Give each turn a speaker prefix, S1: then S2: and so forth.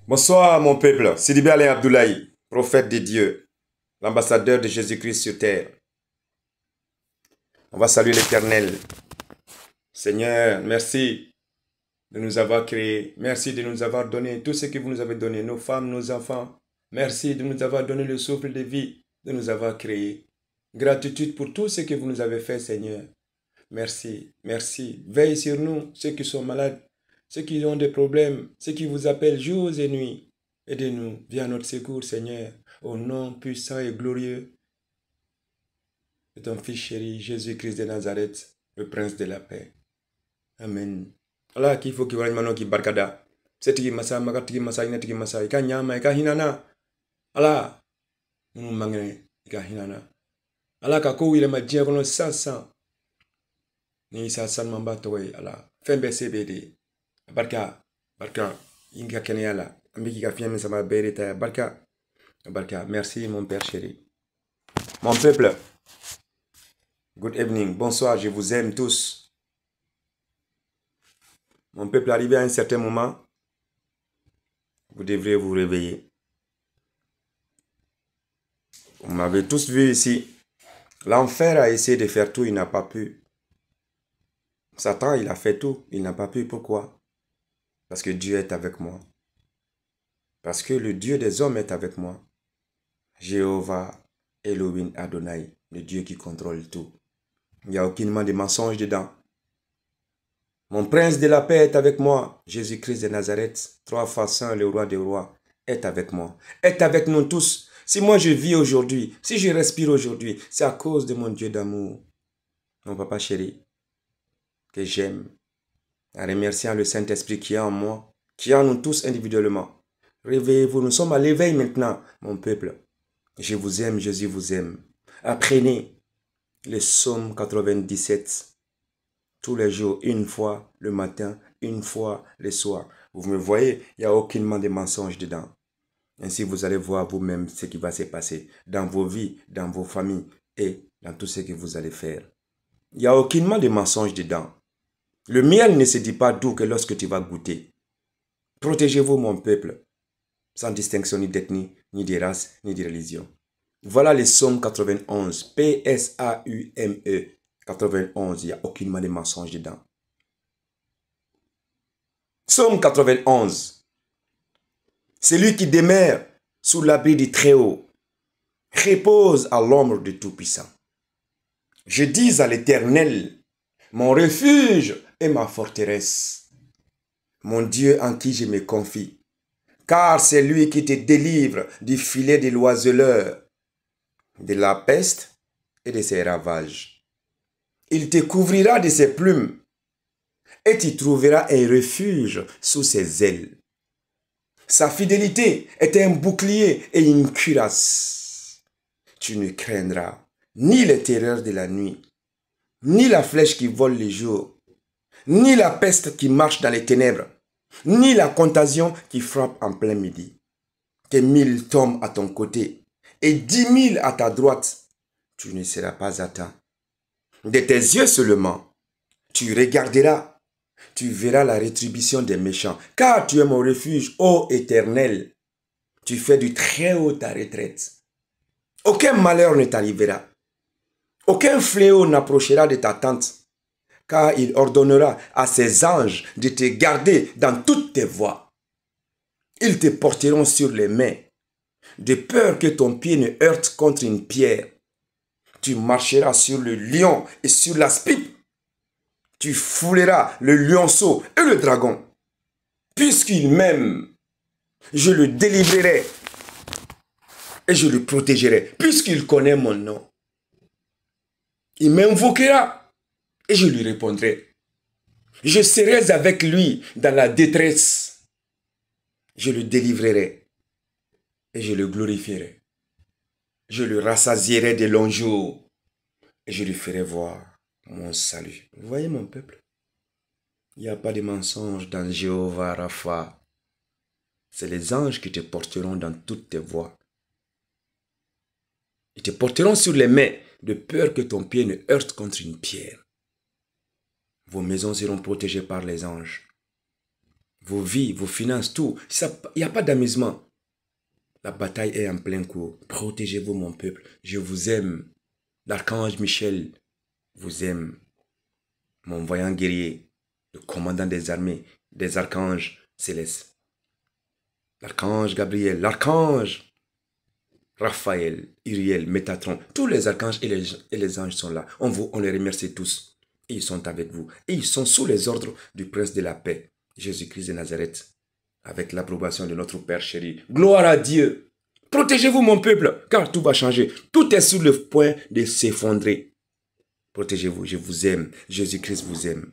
S1: Bonsoir mon peuple, Sidibé Alain Abdoulaye, prophète de Dieu, l'ambassadeur de Jésus-Christ sur terre. On va saluer l'Éternel. Seigneur, merci de nous avoir créés. Merci de nous avoir donné tout ce que vous nous avez donné, nos femmes, nos enfants. Merci de nous avoir donné le souffle de vie, de nous avoir créés. Gratitude pour tout ce que vous nous avez fait, Seigneur. Merci, merci. Veille sur nous, ceux qui sont malades, ceux qui ont des problèmes, ceux qui vous appellent jours et nuits. Aidez-nous, viens à notre secours, Seigneur, au nom puissant et glorieux de ton Fils chéri, Jésus-Christ de Nazareth, le Prince de la paix. Amen. Allah qu'il faut qu'il y ait un qui barkada. C'est qui massa, magatiki massa, inatiki massa, ika nyama, ika hinana. Allah, nous mangene, ika hinana. Allah kako il ma dia kono sansan. Ni sansan mamba towe Allah. Fembe CBD. Barka, barka, inga kenyala. Barka. Barka. Merci mon Père chéri. Mon peuple, good evening, bonsoir, je vous aime tous. Mon peuple, arrivé à un certain moment, vous devrez vous réveiller. Vous m'avez tous vu ici. L'enfer a essayé de faire tout, il n'a pas pu. Satan, il a fait tout, il n'a pas pu. Pourquoi? Parce que Dieu est avec moi. Parce que le Dieu des hommes est avec moi. Jéhovah, Elohim, Adonai, le Dieu qui contrôle tout. Il n'y a aucunement de mensonge dedans. Mon prince de la paix est avec moi. Jésus-Christ de Nazareth, 3 fois saint, le roi des rois, est avec moi. Est avec nous tous. Si moi je vis aujourd'hui, si je respire aujourd'hui, c'est à cause de mon Dieu d'amour. Mon papa chéri, que j'aime. En remerciant le Saint-Esprit qui est en moi, qui est en nous tous individuellement. Réveillez-vous, nous sommes à l'éveil maintenant, mon peuple. Je vous aime, Jésus vous aime. Apprenez le psaume 97. Tous les jours, une fois le matin, une fois le soir. Vous me voyez, il n'y a aucunement de mensonges dedans. Ainsi, vous allez voir vous-même ce qui va se passer dans vos vies, dans vos familles et dans tout ce que vous allez faire. Il n'y a aucunement de mensonges dedans. Le miel ne se dit pas doux que lorsque tu vas goûter. Protégez-vous, mon peuple, sans distinction ni d'ethnie, ni de race, ni de religion. Voilà le psaume 91, P-S-A-U-M-E, 91, il n'y a aucunement de mensonges dedans. Psaume 91, celui qui demeure sous l'abri du Très-Haut, repose à l'ombre du Tout-Puissant. Je dis à l'Éternel, mon refuge et ma forteresse, mon Dieu en qui je me confie, car c'est lui qui te délivre du filet de l'oiseleur, de la peste et de ses ravages. Il te couvrira de ses plumes et tu trouveras un refuge sous ses ailes. Sa fidélité est un bouclier et une cuirasse. Tu ne craindras ni les terreurs de la nuit, ni la flèche qui vole le jour, ni la peste qui marche dans les ténèbres, ni la contagion qui frappe en plein midi. Que 1000 tombent à ton côté et 10 000 à ta droite, tu ne seras pas atteint. De tes yeux seulement, tu regarderas, tu verras la rétribution des méchants, car tu es mon refuge, ô Éternel. Tu fais du très haut ta retraite. Aucun malheur ne t'arrivera. Aucun fléau n'approchera de ta tente, car il ordonnera à ses anges de te garder dans toutes tes voies. Ils te porteront sur les mains, de peur que ton pied ne heurte contre une pierre. Tu marcheras sur le lion et sur l'aspic. Tu fouleras le lionceau et le dragon. Puisqu'il m'aime, je le délivrerai et je le protégerai, puisqu'il connaît mon nom. Il m'invoquera et je lui répondrai. Je serai avec lui dans la détresse. Je le délivrerai et je le glorifierai. Je le rassasierai de longs jours et je lui ferai voir mon salut. Vous voyez mon peuple? Il n'y a pas de mensonge dans Jéhovah Rapha. C'est les anges qui te porteront dans toutes tes voies. Ils te porteront sur les mains de peur que ton pied ne heurte contre une pierre. Vos maisons seront protégées par les anges. vos vies, vos finances, tout. Il n'y a pas d'amusement. La bataille est en plein cours. Protégez-vous, mon peuple. Je vous aime. L'archange Michel vous aime. Mon voyant guerrier, le commandant des armées, des archanges célestes. L'archange Gabriel, l'archange Raphaël, Uriel, Métatron, tous les archanges et les anges sont là. On les remercie tous. Et ils sont avec vous. Et ils sont sous les ordres du prince de la paix, Jésus-Christ de Nazareth, avec l'approbation de notre Père chéri. Gloire à Dieu. Protégez-vous, mon peuple, car tout va changer. Tout est sur le point de s'effondrer. Protégez-vous, je vous aime. Jésus-Christ vous aime.